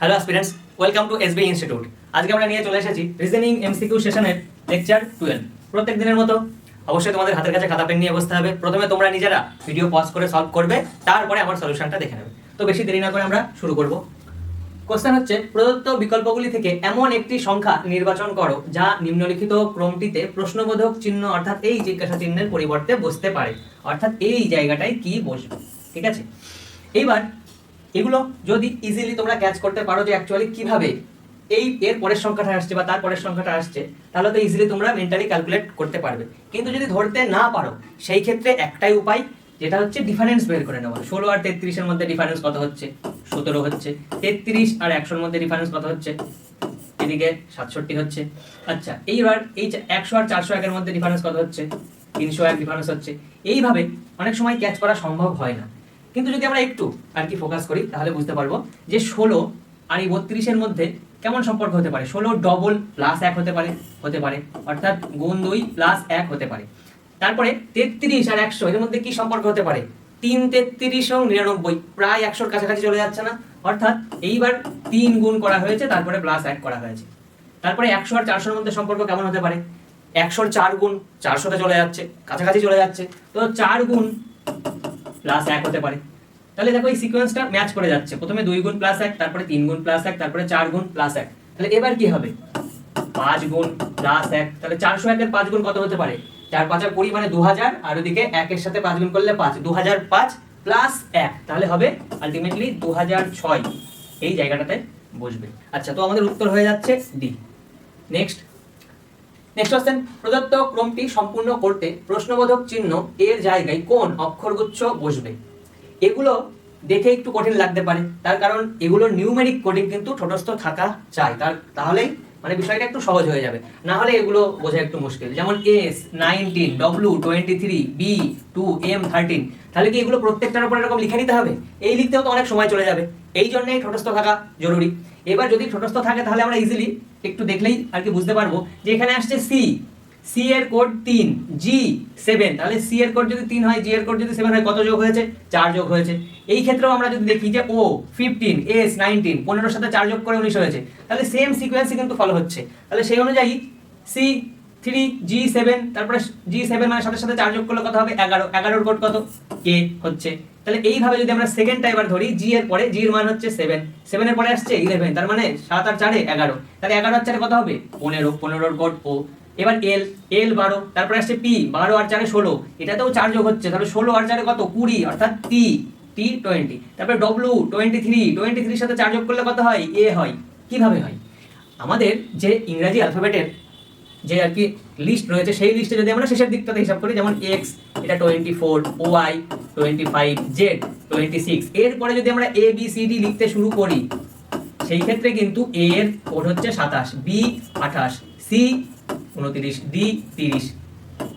Hello aspirants, welcome to SB institute. আজকে আমরা নিয়ে চলে এসেছি রিজনিং এমসিকিউ সেশনের লেকচার 12। প্রত্যেক দিনের মতো অবশ্যই তোমাদের হাতের কাছে খাতা পেন নিয়ে বসতে হবে। প্রথমে তোমরা নিজেরা ভিডিও পজ করে সলভ করবে, তারপরে আমার সলিউশনটা দেখে নেবে। তো বেশি দেরি না করে আমরা শুরু করব। কোশ্চেন হচ্ছে, প্রদত্ত বিকল্পগুলি থেকে এমন একটি সংখ্যা নির্বাচন করো যা নিম্নলিখিত ক্রমটিতে প্রশ্নবোধক চিহ্ন অর্থাৎ এই জিজ্ঞাসা চিহ্নের পরিবর্তে বসতে পারে, অর্থাৎ এই জায়গাটায় কি বসবে। ঠিক আছে, এইবার এগুলো যদি ইজিলি তোমরা ক্যাচ করতে পারো যে অ্যাকচুয়ালি কিভাবে এই এর পরের সংখ্যাটা আসছে বা তার পরের সংখ্যাটা আসছে, তাহলে তো ইজিলি তোমরা মেন্টালি ক্যালকুলেট করতে পারবে। কিন্তু যদি ধরতে না পারো, সেই ক্ষেত্রে একটাই উপায়, যেটা হচ্ছে ডিফারেন্স বের করে নেওয়া। 16 আর 33 এর মধ্যে ডিফারেন্স কত হচ্ছে? 17 হচ্ছে। 33 আর 100 এর মধ্যে ডিফারেন্স কত হচ্ছে? এদিকে 67 হচ্ছে। আচ্ছা, এইবার এই 100 আর 401 এর মধ্যে ডিফারেন্স কত হচ্ছে? 301 ডিফারেন্স হচ্ছে। এইভাবে অনেক সময় ক্যাচ করা সম্ভব হয় না, কিন্তু যদি আমরা একটু আর কি ফোকাস করি তাহলে বুঝতে পারবো যে 16 আর এই 32 এর মধ্যে কেমন সম্পর্ক হতে পারে। 16 ডবল প্লাস 1 হতে পারে, অর্থাৎ গুণ 2 প্লাস 1 হতে পারে। তারপরে 33 আর 100 এর মধ্যে কি সম্পর্ক হতে পারে? 3 33 ও 99, প্রায় 100 এর কাছাকাছি চলে যাচ্ছে না? অর্থাৎ এইবার 3 গুণ করা হয়েছে, তারপরে প্লাস 1 করা হয়েছে। তারপরে 100 আর 400 এর মধ্যে সম্পর্ক কেমন হতে পারে? 100 4 গুণ 400 তে চলে যাচ্ছে, কাছাকাছি চলে যাচ্ছে, তো 4 গুণ প্লাস 1 হতে পারে। তাহলে দেখো এই সিকোয়েন্সটা ম্যাচ করে যাচ্ছে। প্রথমে 2 গুণ প্লাস 1, তারপরে 3 গুণ প্লাস 1, তারপরে 4 গুণ প্লাস 1। তাহলে এবার কি হবে? 5 গুণ প্লাস 1। তাহলে 401 এর 5 গুণ কত হতে পারে? 4 5 20 মানে 2000, আর ওদিকে 1 এর সাথে 5 গুণ করলে 5, 2005 প্লাস 1, তাহলে হবে আলটিমেটলি 2006। এই জায়গাটাতে বসবে। আচ্ছা, তো আমাদের উত্তর হয়ে যাচ্ছে ডি। নেক্সট কোশ্চেন, প্রদত্ত ক্রমটি সম্পূর্ণ করতে প্রশ্নবোধক চিহ্ন এর জায়গায় কোন অক্ষরগুচ্ছ বসবে? এগুলো দেখে একটু কঠিন লাগতে পারে, তার কারণ এগুলো নিউমেরিক কোডিং কিন্তু ঠোঁটস্থ থাকা চাই, তাহলেই মানে বিষয়টা একটু সহজ হয়ে যাবে। না হলে এগুলো বোঝা একটু মুশকিল। যেমন এস 19, ডব্লিউ 23, বি 2, এম 13, তাহলে কি এগুলো প্রত্যেকটার উপর এরকম লিখে নিতে হবে? এই লিখতেও তো অনেক সময় চলে যাবে, এই জন্যই ঠোঁটস্থ থাকা জরুরি। এবার যদি ঠোঁটস্থ থাকে তাহলে আমরা ইজিলি একটু দেখলেই আর কি বুঝতে পারবো যে এখানে আসছে সি এর কোড 3, জি 7, তাহলে সি এর কোড যদি 3 হয়, জি এর কোড যদি 7 হয়, কত যোগ হয়েছে? 4 যোগ হয়েছে। এই ক্ষেত্রেও আমরা যদি দেখি যে ও 15, এস 19, 15 এর সাথে 4 যোগ করে 19 হয়েছে, তাহলে সেম সিকোয়েন্সই কিন্তু ফলো হচ্ছে। তাহলে সেই অনুযায়ী সি 3, জি 7, তারপরে জি 7 মানে সাথে সাথে 4 যোগ করলে কত হবে? 11, 11 এর কোড কত? কে হচ্ছে। তাহলে এইভাবে যদি আমরা সেকেন্ডটা এবার ধরি, জি এর পরে, জি এর মান হচ্ছে 7, 7 এর পরে আসছে 11, তার মানে 7 আর 4 11, তাহলে 11 আর 4 কত হবে? 15, 15 এর কোড ও। এবার এল 12, তারপরে আসছে পি 12 আর 4 16, এটাতেও 4 যোগ হচ্ছে, তাহলে 16 আর 4 কত? 20, অর্থাৎ টি 20। তারপরে ডব্লিউ 23 এর সাথে 4 যোগ করলে কত হয়? এ হয়। কিভাবে হয়? আমাদের যে ইংরেজি অ্যালফাবেটের যে আর কি লিস্ট রয়েছে, সেই লিস্টে যদি আমরা শেষের দিকটাতে হিসাব করি, যেমন এক্স এটা 24, ওয়াই 25, জেড 26, এরপরে যদি আমরা এ বি সি ডি লিখতে শুরু করি, সেই ক্ষেত্রে কিন্তু এ এর কোড হচ্ছে 27, বি 28, সি 29, ডি 30।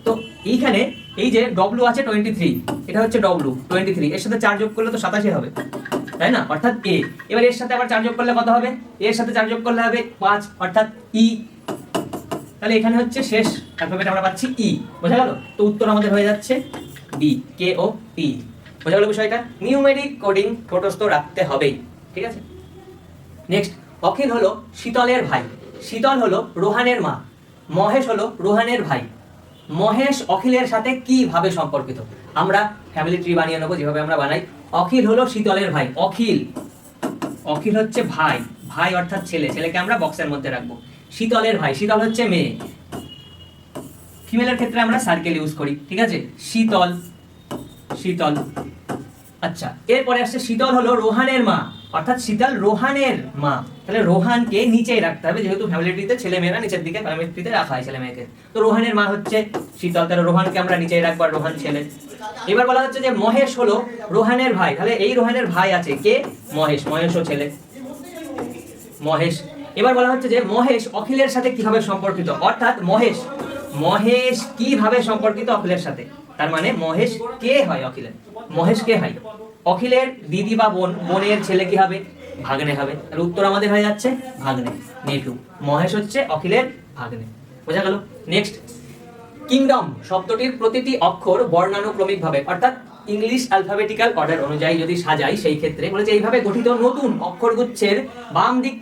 তো এইখানে এই যে ডব্লিউ আছে 23, এটা হচ্ছে ডব্লিউ 23, এর সাথে 4 যোগ করলে তো 27 হবে, তাই না? অর্থাৎ এ। এবার এর সাথে আবার 4 যোগ করলে কত হবে? এর সাথে 4 যোগ করলে হবে 5, অর্থাৎ ই। তাহলে এখানে হচ্ছে শেষ অ্যালফাবেট আমরা পাচ্ছি ই। বোঝা গেল? তো উত্তর আমাদের হয়ে যাচ্ছে ডি, কে ও টি। বোঝা গেল বিষয়টা? নিউমেরিক কোডিং ঠোঁটস্থ রাখতে হবেই। ঠিক আছে। নেক্সট, অখিল হলো শীতলের ভাই, শীতল হলো রোহানের মা, মহেশ হলো রোহানের ভাই। মহেশ অখিলের সাথে কিভাবে সম্পর্কিত? আমরা ফ্যামিলি ট্রি বানিয়ে নেবো যেভাবে আমরা বানাই। অখিল হলো শীতলের ভাই, অখিল হচ্ছে ভাই, ভাই অর্থাৎ ছেলে, ছেলেকে আমরা বক্সের মধ্যে রাখবো। শীতলের ভাই, শীতল হচ্ছে মেয়ে, ফিমেলের ক্ষেত্রে আমরা সার্কেল ইউজ করি। ঠিক আছে, শীতল। আচ্ছা, এরপরে আসছে শীতল হলো রোহানের মা, অর্থাৎ শীতল রোহানের মা। তাহলে রোহানকে নিচেই রাখতে হবে, যেহেতু ফ্যামিলিটিতে ছেলে মেয়েরা নিচের দিকে ফ্যামিলিটিতে রাখা হয় ছেলে মেয়েকে। তো রোহানের মা হচ্ছে শীতল, তাহলে রোহানকে আমরা নিচেই রাখবো, আর রোহান ছেলে। এবার বলা হচ্ছে যে মহেশ হলো রোহানের ভাই, তাহলে এই রোহানের ভাই আছে কে? মহেশ, মহেশও ছেলে, মহেশ। এবার বলা হচ্ছে যে মহেশ অখিলের সাথে কিভাবে সম্পর্কিত, অর্থাৎ মহেশ কিভাবে সম্পর্কিত অখিলের সাথে, তার মানে মহেশ কে হয় অখিলের? মহেশ কে হয়? অখিলের দিদি বা বোনের ছেলে কি হবে? ভাগ্নে হবে। আর উত্তর আমাদের হয়ে যাচ্ছে ভাগ্নে, নেফিউ। মহেশ হচ্ছে অখিলের ভাগ্নে। বোঝা গেল? নেক্সট, কিংডম শব্দটির প্রতিটি অক্ষর বর্ণানুক্রমিক ভাবে, অর্থাৎ ইংলিশ অ্যালফাবেটিক্যাল অর্ডার অনুযায়ী যদি সাজাই সেই ক্ষেত্রে বলেছে এইভাবে গঠিত নতুন অক্ষরগুচ্ছের বাম দিক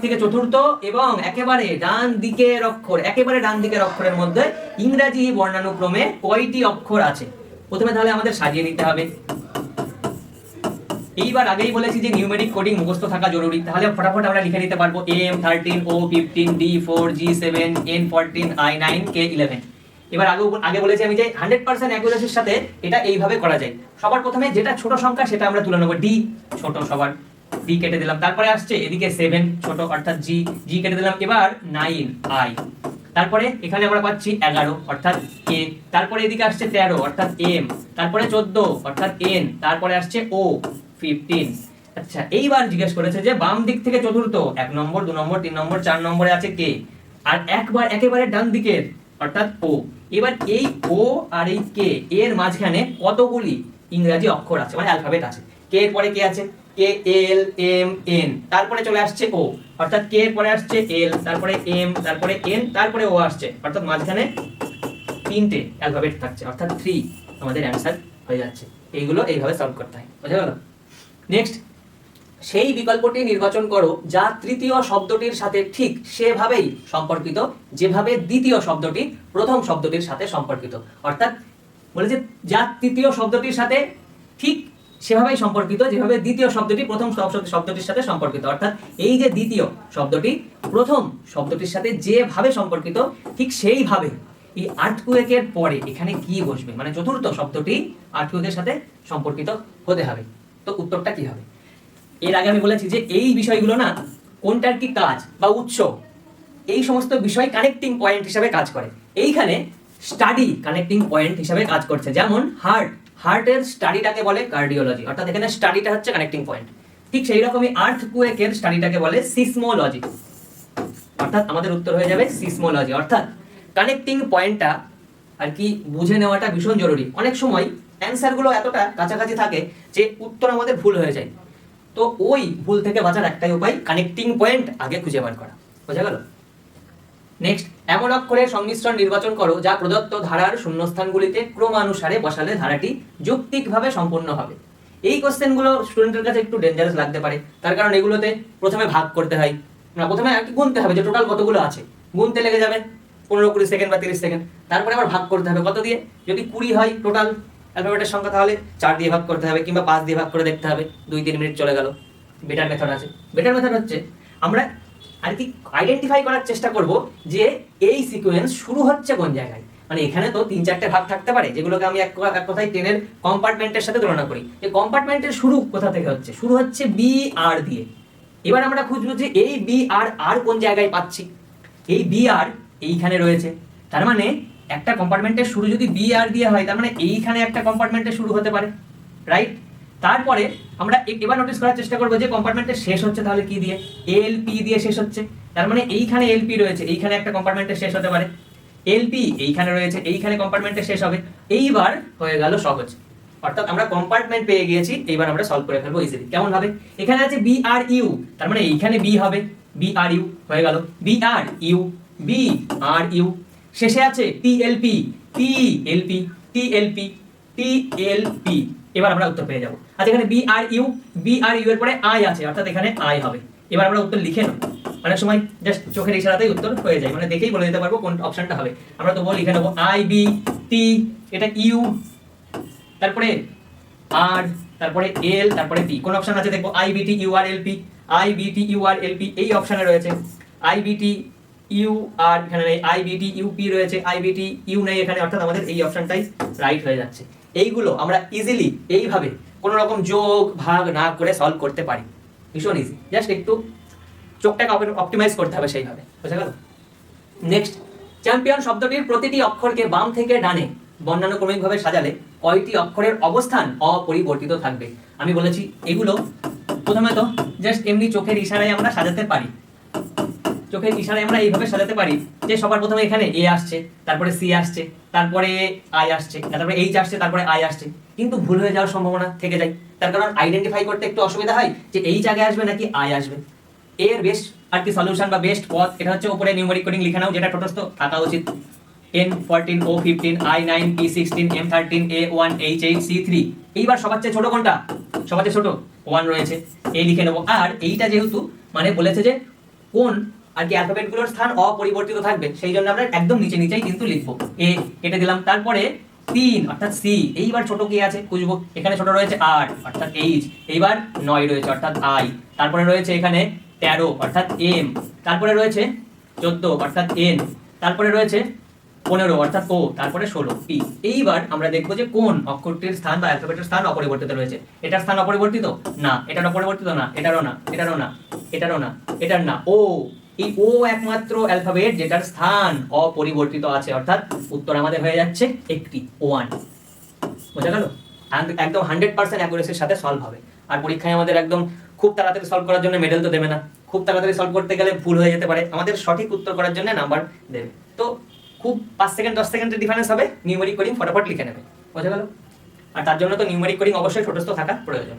থেকে চতুর্থ এবং একেবারে ডান দিকের অক্ষরের মধ্যে ইংরেজি বর্ণানুক্রমে কয়টি অক্ষর আছে। প্রথমে তাহলে আমাদের সাজিয়ে নিতে হবে। এইবার আগেই বলেছি যে নিউমেরিক কোডিং মুখস্থ থাকা জরুরি, তাহলে ফটাফট আমরা লিখে নিতে পারবো M13 O15 D4 G7 N14 I9 K11। এবার আগে বলেছি আমি যে 100% অ্যাকুরেসির সাথে এটা এইভাবে করা যায়। সবার প্রথমে যেটা ছোট সংখ্যা সেটা আমরা তুলে নেব, D ছোট, সবার D কেটে দিলাম। তারপরে আসছে এদিকে 7 ছোট অর্থাৎ G কেটে দিলাম। এবার 9 I, তারপরে এখানে আমরা পাচ্ছি 11 অর্থাৎ K, তারপরে এদিকে আসছে 13 অর্থাৎ M, তারপরে 14 অর্থাৎ N, তারপরে আসছে O 15। আচ্ছা, এইবার জিজ্ঞেস করেছে যে বাম দিক থেকে চতুর্থ 1 নম্বর 2 নম্বর 3 নম্বর 4 নম্বরে আছে K, আর একেবারে ডান দিকের অর্থাৎ O। এবার এই O আর এই K এর মাঝখানে কতগুলি ইংরেজি অক্ষর আছে, মানে অ্যালফাবেট আছে। K এর পরে কি আছে? K L M N, তারপরে চলে আসছে O অর্থাৎ K এর পরে আসছে L, তারপরে M, তারপরে N, তারপরে O আসছে, অর্থাৎ মাঝখানে তিনটে অ্যালফাবেট থাকছে অর্থাৎ 3 আমাদের অ্যানসার হয়ে যাচ্ছে। এইগুলো এইভাবে সলভ করতে হয়, বুঝা গেল? নেক্সট, সেই বিকল্পটি নির্বাচন করো যা তৃতীয় শব্দটির সাথে ঠিক সেভাবেই সম্পর্কিত যেভাবে দ্বিতীয় শব্দটি প্রথম শব্দটির সাথে সম্পর্কিত। অর্থাৎ বলেছে যা তৃতীয় শব্দটির সাথে ঠিক সেভাবেই সম্পর্কিত যেভাবে দ্বিতীয় শব্দটি প্রথম শব্দটির সাথে সম্পর্কিত। অর্থাৎ এই যে দ্বিতীয় শব্দটি প্রথম শব্দটির সাথে যেভাবে সম্পর্কিত ঠিক সেইভাবে এই আর্থকুয়েকের পরে এখানে কি বসবে, মানে চতুর্থ শব্দটি আর্থকুয়েকের সাথে সম্পর্কিত হতে হবে। তো উত্তরটা কি হবে? এর আগে আমি বলেছি যে এই বিষয়গুলো না কোনটার কি কাজ বা উৎস, এই সমস্ত বিষয় কানেক্টিং পয়েন্ট হিসেবে কাজ করে। এইখানে স্টাডি কানেক্টিং পয়েন্ট হিসেবে কাজ করছে। যেমন হার্টের স্টাডিটাকে বলে কার্ডিওলজি, অর্থাৎ এখানে স্টাডিটা হচ্ছে কানেক্টিং পয়েন্ট। ঠিক সেই রকমই আর্থকুয়েকের স্টাডিটাকে বলে সিসমোলজি, অর্থাৎ আমাদের উত্তর হয়ে যাবে সিসমোলজি। অর্থাৎ কানেক্টিং পয়েন্টটা আর কি বুঝে নেওয়াটা ভীষণ জরুরি। অনেক সময় অ্যান্সারগুলো এতটা কাছাকাছি থাকে যে উত্তর আমাদের ভুল হয়ে যায়। তো ওই ভুল থেকে বাঁচার একটাই উপায় কানেক্টিং পয়েন্ট আগে খুঁজে বার করা, বোঝা গেল? নেক্সট, এমন অক্ষরের সংমিশ্রণ নির্বাচন করো যা প্রদত্ত ধারার শূন্যস্থানগুলিতে ক্রমানুসারে বসালে ধারাটি যৌক্তিকভাবে সম্পূর্ণ হবে। এই কোশ্চেনগুলো স্টুডেন্টের কাছে একটু ডেঞ্জারাস লাগতে পারে, তার কারণ এগুলোতে প্রথমে ভাগ করতে হয়, না প্রথমে আর কি গুনতে হবে যে টোটাল কতগুলো আছে, গুনতে লেগে যাবে 15-20 সেকেন্ড বা 30 সেকেন্ড। তারপরে আবার ভাগ করতে হবে কত দিয়ে, যদি 20 হয় টোটাল অ্যালফাবেটের সংখ্যা তাহলে 4 দিয়ে ভাগ করতে হবে কিংবা 5 দিয়ে ভাগ করে দেখতে হবে, 2-3 মিনিট চলে গেল। বেটার মেথড আছে। বেটার মেথড হচ্ছে আমরা আর কি আইডেন্টিফাই করার চেষ্টা করব যে এই সিকোয়েন্স শুরু হচ্ছে কোন জায়গায়। মানে এখানে তো 3-4টে ভাগ থাকতে পারে যেগুলোকে আমি এক কথায় ট্রেনের কম্পার্টমেন্টের সাথে তুলনা করি, যে কম্পার্টমেন্টের শুরু কোথা থেকে হচ্ছে, শুরু হচ্ছে বি আর দিয়ে। এবার আমরা খুঁজবো যে এই বি আর কোন জায়গায় পাচ্ছি। এই বি আর এইখানে রয়েছে, তার মানে একটা কম্পার্টমেন্টের শুরু যদি বি আর দিয়ে হয় তার মানে এইখানে একটা কম্পার্টমেন্টের শুরু হতে পারে, রাইট? তারপরে আমরা এবার নোটিস করার চেষ্টা করবো যে কম্পার্টমেন্টের শেষ হচ্ছে তাহলে কি দিয়ে, এলপি দিয়ে শেষ হচ্ছে, তার মানে এইখানে এলপি রয়েছে, এইখানে একটা কম্পার্টমেন্টের শেষ হতে পারে। এলপি এইখানে রয়েছে, এইখানে কম্পার্টমেন্টের শেষ হবে। এইবার হয়ে গেল সহজ, অর্থাৎ আমরা কম্পার্টমেন্ট পেয়ে গিয়েছি। এইবার আমরা সলভ করে ফেলবো ইজিলি। কেমন হবে? এখানে আছে বি আর ইউ, তার মানে এইখানে বি হবে, বি আর ইউ হয়ে গেল, B R U, B R U. শেষে আছে টিএলপি, টিএলপি, টিএলপি, টিএলপি। এবার আমরা উত্তর পেয়ে যাবো। আচ্ছা, এখানে বি আর ইউ এর পরে আই আছে, অর্থাৎ এখানে আই হবে। এবার আমরা উত্তর লিখে নেব। অনেক সময় জাস্ট চোখের ইশারাতেই উত্তর হয়ে যায়, মানে দেখেই বলে দিতে পারবো কোন অপশনটা হবে। আমরা তো লিখে নেবো আই বি টি, এটা ইউ, তারপরে আর, তারপরে এল, তারপরে পি। কোন অপশন আছে দেখবো? I B T U R L P, I B T U R L P এই অপশনে রয়েছে। I B T U R এখানে নেই, I B T U P রয়েছে, আই বি টি ইউ নেই এখানে, অর্থাৎ আমাদের এই অপশনটাই রাইট হয়ে যাচ্ছে। এইগুলো আমরা ইজিলি এইভাবে কোনো রকম যোগ ভাগ না করে সলভ করতে পারি, ভীষণ ইজি। জাস্ট একটু চোখটাকে অপটিমাইজ করতে হবে সেইভাবে, বুঝা গেল? নেক্সট, চ্যাম্পিয়ন শব্দটির প্রতিটি অক্ষরকে বাম থেকে ডানে বর্ণানুক্রমিকভাবে সাজালে কয়টি অক্ষরের অবস্থান অপরিবর্তিত থাকবে? আমি বলেছি এগুলো প্রথমে তো জাস্ট এমনি চোখের ইশারায় আমরা সাজাতে পারি। চোখের ইশারায় আমরা এইভাবে সাজাতে পারি যে সবার প্রথমে এখানে এ আসছে, তারপরে সি আসছে, তারপরে আই আসছে, তারপরে এইচ আসছে, তারপরে আই আসছে, কিন্তু ভুল হয়ে যাওয়ার সম্ভাবনা থেকে যায়। তার কারণ আইডেন্টিফাই করতে একটু অসুবিধা হয় যে এইচ আগে আসবে নাকি আই আসবে। এর বেস্ট আর কি সলিউশন বা বেস্ট পথ এটা হচ্ছে উপরে নিউমেরিক কোডিং লিখে নাও, যেটা টোটস্থ থাকা উচিত। N14 O15 I9 P16 M13 A1 H8 C3। এইবার সবার চেয়ে ছোট কোনটা? সবার চেয়ে ছোট 1 রয়েছে, এ লিখে নেবো। আর এইটা যেহেতু মানে বলেছে যে কোন আর কি অ্যালফাবেটগুলোর স্থান অপরিবর্তিত থাকবে, সেই জন্য আমরা একদম নিচেই কিন্তু লিখবো, এ কেটে দিলাম। তারপরে 3 অর্থাৎ সি। এইবার ছোট কি আছে খুঁজবো, এখানে ছোট রয়েছে 8 অর্থাৎ এইচ। এইবার 9 রয়েছে অর্থাৎ আই। তারপরে রয়েছে এখানে 13 অর্থাৎ এম। তারপরে রয়েছে 14 অর্থাৎ এন। তারপরে রয়েছে 15 অর্থাৎ ও। তারপরে 16 পি। এইবার আমরা দেখবো যে কোন অক্ষরটির স্থান বা অ্যালফাবেটের স্থান অপরিবর্তিত রয়েছে। এটার স্থান অপরিবর্তিত না, এটার অপরিবর্তিত না, এটারও না, এটারও না, এটারও না, এটার না, ও। এই ও একমাত্র অ্যালফাবেট যেটার স্থান অপরিবর্তিত আছে, অর্থাৎ উত্তর আমাদের হয়ে যাচ্ছে একটি 1। বোঝা গেল? একদম 100% অ্যাকুরেসির সাথে সলভ হবে। আর পরীক্ষায় আমাদের একদম খুব তাড়াতাড়ি সলভ করার জন্য মেডেল তো দেবে না, খুব তাড়াতাড়ি সলভ করতে গেলে ভুল হয়ে যেতে পারে, আমাদের সঠিক উত্তর করার জন্য নাম্বার দেবে। তো খুব 5 সেকেন্ড 10 সেকেন্ডের ডিফারেন্স হবে, নিউমেরিক কোডিং ফটাফট লিখে নেবে। বোঝা গেল? আর তার জন্য তো নিউমেরিক কোডিং অবশ্যই ছোটস্থ থাকা প্রয়োজন।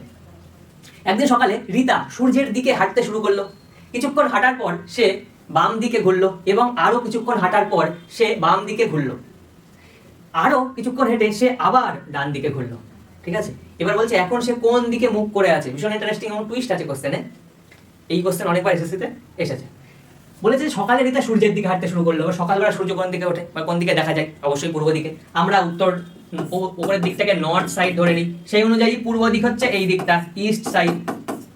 একদিন সকালে রিতা সূর্যের দিকে হাঁটতে শুরু করলো। কিছুক্ষণ হাঁটার পর সে বাম দিকে ঘুরলো এবং আরো কিছুক্ষণ হাঁটার পর সে বাম দিকে ঘুরলো। আরো কিছুক্ষণ হেঁটে সে আবার ডান দিকে ঘুরলো। ঠিক আছে, এবার বলছে এখন সে কোন দিকে মুখ করে আছে। ভীষণ ইন্টারেস্টিং এবং টুইস্ট আছে কোশ্চেনে। এই কোশ্চেন অনেকবার এসএসসিতে এসেছে। বলেছে সকালে রিতা সূর্যের দিকে হাঁটতে শুরু করলো। সকালবেলা সূর্য কোন দিকে ওঠে বা কোন দিকে দেখা যায়? অবশ্যই পূর্ব দিকে। আমরা উত্তর উপরের দিকটাকে নর্থ সাইড ধরে নিই, সেই অনুযায়ী পূর্ব দিক হচ্ছে এই দিকটা, ইস্ট সাইড।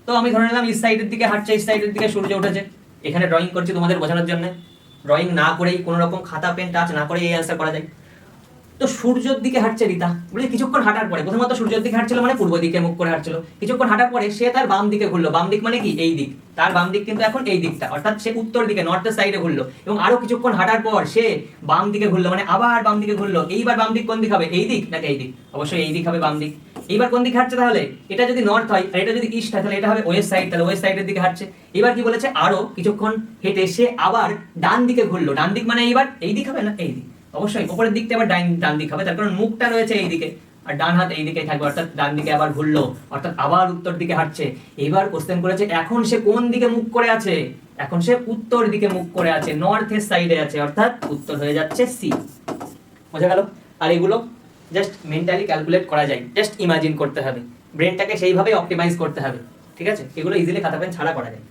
তো আমি ধরে নিলাম ইস্ট সাইডের দিকে হাঁটছে, ইস্ট সাইডের দিকে সূর্য উঠেছে। এখানে ড্রয়িং করছি তোমাদের বোঝানোর জন্য। ড্রয়িং না করেই কোনো রকম খাতা পেন টাচ না করে এই অ্যান্সার করা যায়। তো সূর্যের দিকে হাঁটছে রিতা। বলে কিছুক্ষণ হাঁটার পরে, প্রথমত সূর্যের দিকে হাঁটছিল মানে পূর্ব দিকে মুখ করে হাঁটছিল। কিছুক্ষণ হাঁটার পরে সে তার বাম দিকে ঘুরলো। বাম দিক মানে কি? এই দিক। তার বাম দিক কিন্তু এখন এই দিকটা, অর্থাৎ সে উত্তর দিকে নর্থের সাইডে ঘুরলো। এবং আরো কিছুক্ষণ হাঁটার পর সে বাম দিকে ঘুরলো, মানে আবার বাম দিকে ঘুরলো। এইবার বাম দিক কোন দিক হবে? এই দিক নাকি এই দিক? অবশ্যই এই দিক হবে বাম দিক। এইবার কোন দিকে হাঁটছে তাহলে? এটা যদি নর্থ হয় আর এটা যদি ইস্ট হয় তাহলে এটা হবে ওয়েস্ট সাইড, তাহলে ওয়েস্ট সাইডের দিকে হাঁটছে। এবার কি বলেছে? আরো কিছুক্ষণ হেঁটে সে আবার ডান দিকে ঘুরলো। ডান দিক মানে এইবার এই দিক হবে না এই দিক? অবশ্যই উপরের দিকটা আবার ডান দিক হবে, তার কারণ মুখটা রয়েছে এই দিকে আর ডান হাত এই দিকেই থাকবে, অর্থাৎ ডান দিকে আবার ঘুরলো, অর্থাৎ আবার উত্তর দিকে হাঁটছে। এবার কোশ্চেন করেছে এখন সে কোন দিকে মুখ করে আছে? এখন সে উত্তর দিকে মুখ করে আছে, নর্থের সাইডে আছে, অর্থাৎ উত্তর হয়ে যাচ্ছে সি। বোঝা গেল? আর এগুলো জাস্ট মেন্টালি ক্যালকুলেট করা যায়, জাস্ট ইমাজিন করতে হবে, ব্রেনটাকে সেইভাবে অপটিমাইজ করতে হবে। ঠিক আছে, এগুলো ইজিলি খাতা পেন ছাড়া করা যায়।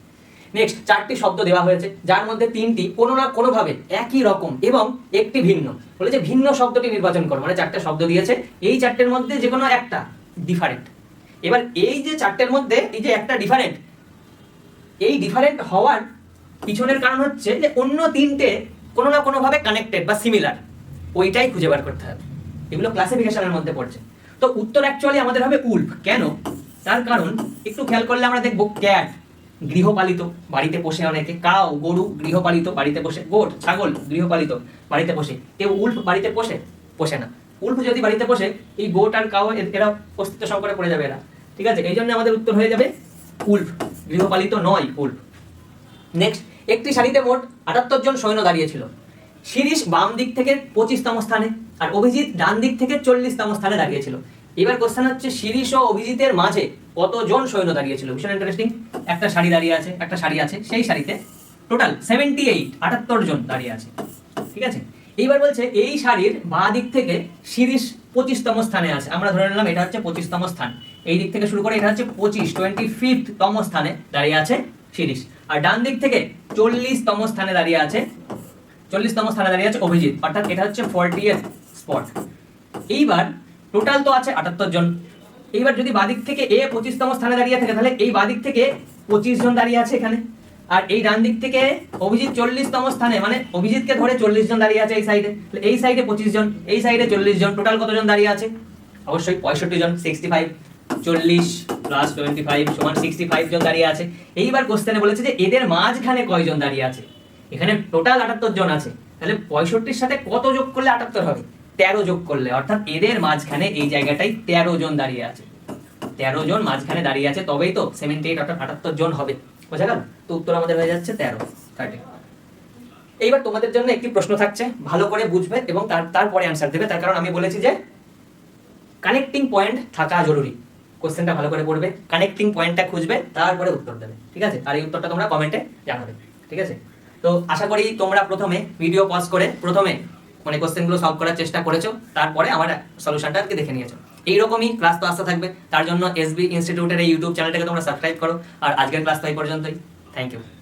নেক্সট 4টি শব্দ দেওয়া হয়েছে, যার মধ্যে 3টি কোনো না কোনোভাবে একই রকম এবং একটি ভিন্ন। বলেছে ভিন্ন শব্দটি নির্বাচন করো, মানে 4টে শব্দ দিয়েছে, এই 4টের মধ্যে যে কোনো একটা ডিফারেন্ট। এবার এই যে 4টের মধ্যে এই যে একটা ডিফারেন্ট, এই ডিফারেন্ট হওয়ার পিছনের কারণ হচ্ছে যে অন্য 3টে কোনো না কোনোভাবে কানেক্টেড বা সিমিলার, ওইটাই খুঁজে বার করতে হবে। এগুলো ক্লাসিফিকেশনের মধ্যে পড়ছে। তো উত্তর অ্যাকচুয়ালি আমাদের হবে উল্ফ। কেন? তার কারণ একটু খেয়াল করলে আমরা দেখবো ক্যাট গৃহপালিত, বাড়িতে পোষে অনেকে। কাউ গরু গৃহপালিত, বাড়িতে পোষে। গোট ছাগল গৃহপালিত, বাড়িতে পোষে। কেউ উল্ফ বাড়িতে পোষে? পোষে না। উল্ফ যদি বাড়িতে পোষে, এই গোট আর কাউ এরা অস্তিত্ব সংকটে পড়ে যাবে এরা। ঠিক আছে, এই জন্য আমাদের উত্তর হয়ে যাবে উল্ফ, গৃহপালিত নয় উল্ফ। নেক্সট, একটি সারিতে মোট 78 জন সৈন্য দাঁড়িয়েছিল। শিরিষ বাম দিক থেকে 25তম স্থানে আর অভিজিৎ ডান দিক থেকে 40তম স্থানে দাঁড়িয়েছিল। এবার কোশ্চেন হচ্ছে শিরিষ ও অভিজিতের মাঝে কতজন সৈন্য দাঁড়িয়েছিল? ভীষণ ইন্টারেস্টিং। একটা সারি দাঁড়িয়ে আছে, একটা সারি আছে, সেই সারিতে টোটাল 78 জন দাঁড়িয়ে আছে। ঠিক আছে, এইবার বলছে এই সারির বাঁ দিক থেকে শিরিষ 25তম স্থানে আছে। আমরা ধরে নিলাম এটা হচ্ছে 25তম স্থান। এই দিক থেকে শুরু করে এটা হচ্ছে 25তম স্থানে দাঁড়িয়ে আছে শিরিষ। আর ডান দিক থেকে 40তম স্থানে দাঁড়িয়ে আছে, 40তম স্থানে দাঁড়িয়ে আছে অভিজিৎ, অর্থাৎ এটা হচ্ছে 40th স্পট। এইবার টোটাল তো আছে 78 জন। এইবার যদি বাদিক থেকে এ 25তম স্থানে দাঁড়িয়ে থাকে, তাহলে এই বাদিক থেকে 25 জন দাঁড়িয়ে আছে এখানে। আর এই ডান দিক থেকে অভিজিৎ 40তম স্থানে, মানে অভিজিৎকে ধরে 40 জন দাঁড়িয়ে আছে এই সাইডে। এই সাইডে 25 জন, এই সাইডে 40 জন, টোটাল কতজন দাঁড়িয়ে আছে? অবশ্যই 65 জন। 65 40 প্লাস 25 সমান 65 জন দাঁড়িয়ে আছে। এইবার কোশ্চেনে বলেছে যে এদের মাঝখানে কয়জন দাঁড়িয়ে আছে? এখানে টোটাল 78 জন আছে, তাহলে 65-র সাথে কত যোগ করলে 78 হবে? 13 যোগ করলে, অর্থাৎ এদের মাঝখানে এই জায়গাটাই 13 জন দাঁড়িয়ে আছে। 13 জন মাঝখানে দাঁড়িয়ে আছে, তবেই তো 78 অর্থাৎ 78 জন হবে। বোঝা গেল? তো উত্তর আমাদের হয়ে যাচ্ছে 13, 30। এইবার তোমাদের জন্য একটি প্রশ্ন থাকছে, ভালো করে বুঝবে এবং তারপরে অ্যান্সার দেবে। তার কারণ আমি বলেছি যে কানেক্টিং পয়েন্ট থাকা জরুরি। কোশ্চেনটা ভালো করে পড়বে, কানেক্টিং পয়েন্টটা খুঁজবে, তারপরে উত্তর দেবে। ঠিক আছে, আর এই উত্তরটা তোমরা কমেন্টে জানাবে। ঠিক আছে, তো আশা করি তোমরা প্রথমে ভিডিও পজ করে প্রথমে মানে কোশ্চেনগুলো সলভ করার চেষ্টা করেছো, তারপরে আমার সলিউশনটা আজকে দেখে নিয়েছো। এইরকমই ক্লাস তো আসতে থাকবে, তার জন্য এসবি ইনস্টিটিউটের এই ইউটিউব চ্যানেলটাকে তোমরা সাবস্ক্রাইব করো। আর আজকের ক্লাস তো এই পর্যন্তই। Thank you.